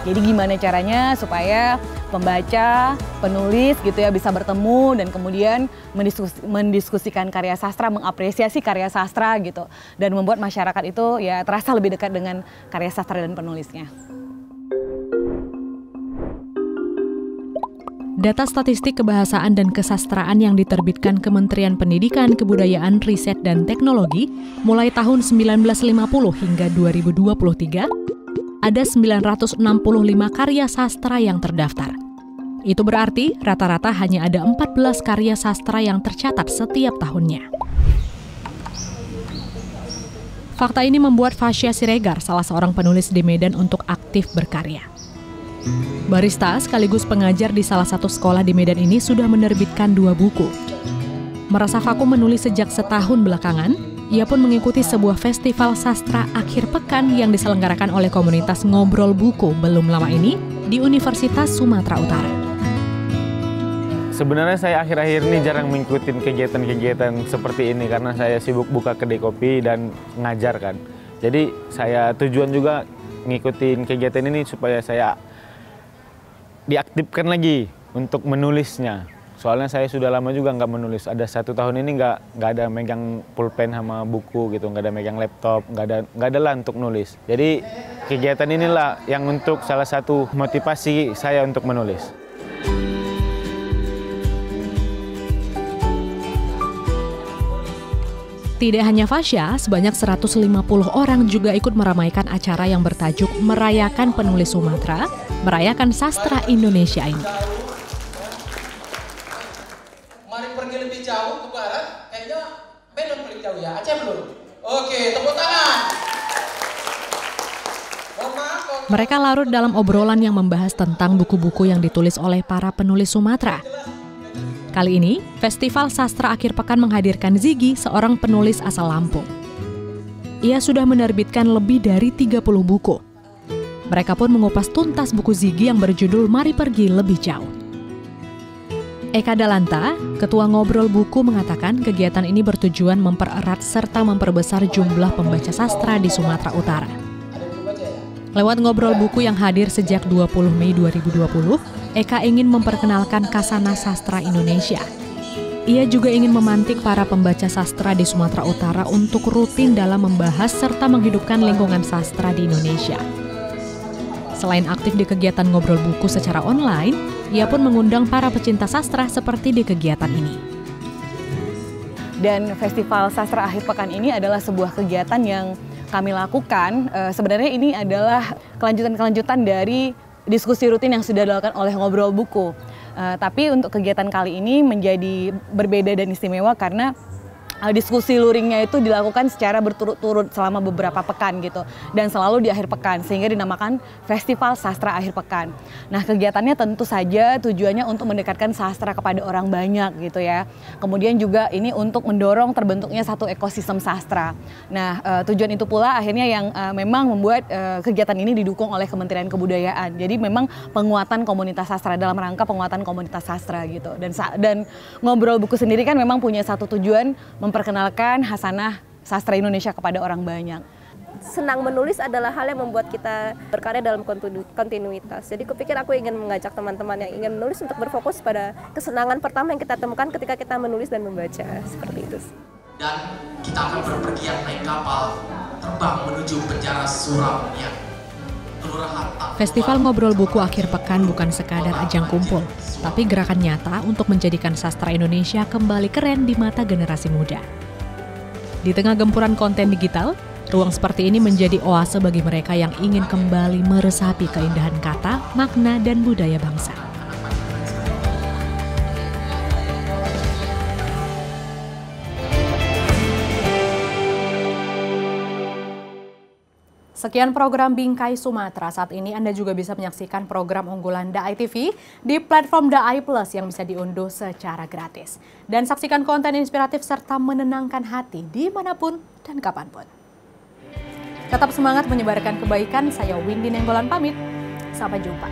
Jadi gimana caranya supaya pembaca, penulis gitu ya bisa bertemu dan kemudian mendiskusikan karya sastra, mengapresiasi karya sastra gitu. Dan membuat masyarakat itu ya terasa lebih dekat dengan karya sastra dan penulisnya. Data statistik kebahasaan dan kesastraan yang diterbitkan Kementerian Pendidikan, Kebudayaan, Riset, dan Teknologi mulai tahun 1950 hingga 2023, ada 965 karya sastra yang terdaftar. Itu berarti rata-rata hanya ada 14 karya sastra yang tercatat setiap tahunnya. Fakta ini membuat Fasya Siregar, salah seorang penulis di Medan, untuk aktif berkarya. Barista sekaligus pengajar di salah satu sekolah di Medan ini sudah menerbitkan 2 buku. Merasa vakum menulis sejak setahun belakangan, ia pun mengikuti sebuah festival sastra akhir pekan yang diselenggarakan oleh komunitas Ngobrol Buku belum lama ini di Universitas Sumatera Utara. Sebenarnya saya akhir-akhir ini jarang mengikuti kegiatan-kegiatan seperti ini karena saya sibuk buka kedai kopi dan ngajar kan. Jadi saya tujuan juga ngikutin kegiatan ini supaya saya diaktifkan lagi untuk menulisnya. Soalnya saya sudah lama juga nggak menulis. Ada 1 tahun ini nggak ada megang pulpen sama buku gitu, nggak ada megang laptop, nggak ada lah untuk nulis. Jadi kegiatan inilah yang untuk salah satu motivasi saya untuk menulis. Tidak hanya Fasya, sebanyak 150 orang juga ikut meramaikan acara yang bertajuk Merayakan Penulis Sumatera, Merayakan Sastra Indonesia ini. Mari pergi lebih jauh ke barat, kayaknya Medan paling jauh ya, Aceh belum? Oke, tepuk tangan. Mereka larut dalam obrolan yang membahas tentang buku-buku yang ditulis oleh para penulis Sumatera. Kali ini, Festival Sastra Akhir Pekan menghadirkan Ziggy, seorang penulis asal Lampung. Ia sudah menerbitkan lebih dari 30 buku. Mereka pun mengupas tuntas buku Ziggy yang berjudul Mari Pergi Lebih Jauh. Eka Dalanta, Ketua Ngobrol Buku, mengatakan kegiatan ini bertujuan mempererat serta memperbesar jumlah pembaca sastra di Sumatera Utara. Lewat Ngobrol Buku yang hadir sejak 20 Mei 2020, Eka ingin memperkenalkan Kasana Sastra Indonesia. Ia juga ingin memantik para pembaca sastra di Sumatera Utara untuk rutin dalam membahas serta menghidupkan lingkungan sastra di Indonesia. Selain aktif di kegiatan Ngobrol Buku secara online, ia pun mengundang para pecinta sastra seperti di kegiatan ini. Dan Festival Sastra Akhir Pekan ini adalah sebuah kegiatan yang kami lakukan. Sebenarnya ini adalah kelanjutan dari diskusi rutin yang sudah dilakukan oleh Ngobrol Buku. Tapi untuk kegiatan kali ini menjadi berbeda dan istimewa karena diskusi luringnya itu dilakukan secara berturut-turut selama beberapa pekan gitu. Dan selalu di akhir pekan, sehingga dinamakan Festival Sastra Akhir Pekan. Nah, kegiatannya tentu saja tujuannya untuk mendekatkan sastra kepada orang banyak gitu ya. Kemudian juga ini untuk mendorong terbentuknya satu ekosistem sastra. Nah, tujuan itu pula akhirnya yang memang membuat kegiatan ini didukung oleh Kementerian Kebudayaan. Jadi memang penguatan komunitas sastra, dalam rangka penguatan komunitas sastra gitu. Dan Ngobrol Buku sendiri kan memang punya satu tujuan, memperkenalkan hasanah sastra Indonesia kepada orang banyak. Senang menulis adalah hal yang membuat kita berkarya dalam kontinuitas. Jadi kupikir aku ingin mengajak teman-teman yang ingin menulis untuk berfokus pada kesenangan pertama yang kita temukan ketika kita menulis dan membaca, seperti itu. Dan kita akan berpergian naik kapal terbang menuju penjara suram yang Festival Ngobrol Buku Akhir Pekan bukan sekadar ajang kumpul, tapi gerakan nyata untuk menjadikan sastra Indonesia kembali keren di mata generasi muda. Di tengah gempuran konten digital, ruang seperti ini menjadi oase bagi mereka yang ingin kembali meresapi keindahan kata, makna, dan budaya bangsa. Sekian program Bingkai Sumatera. Saat ini Anda juga bisa menyaksikan program unggulan DAI TV di platform DAI Plus yang bisa diunduh secara gratis. Dan saksikan konten inspiratif serta menenangkan hati dimanapun dan kapanpun. Tetap semangat menyebarkan kebaikan. Saya Windy Nenggolan pamit. Sampai jumpa.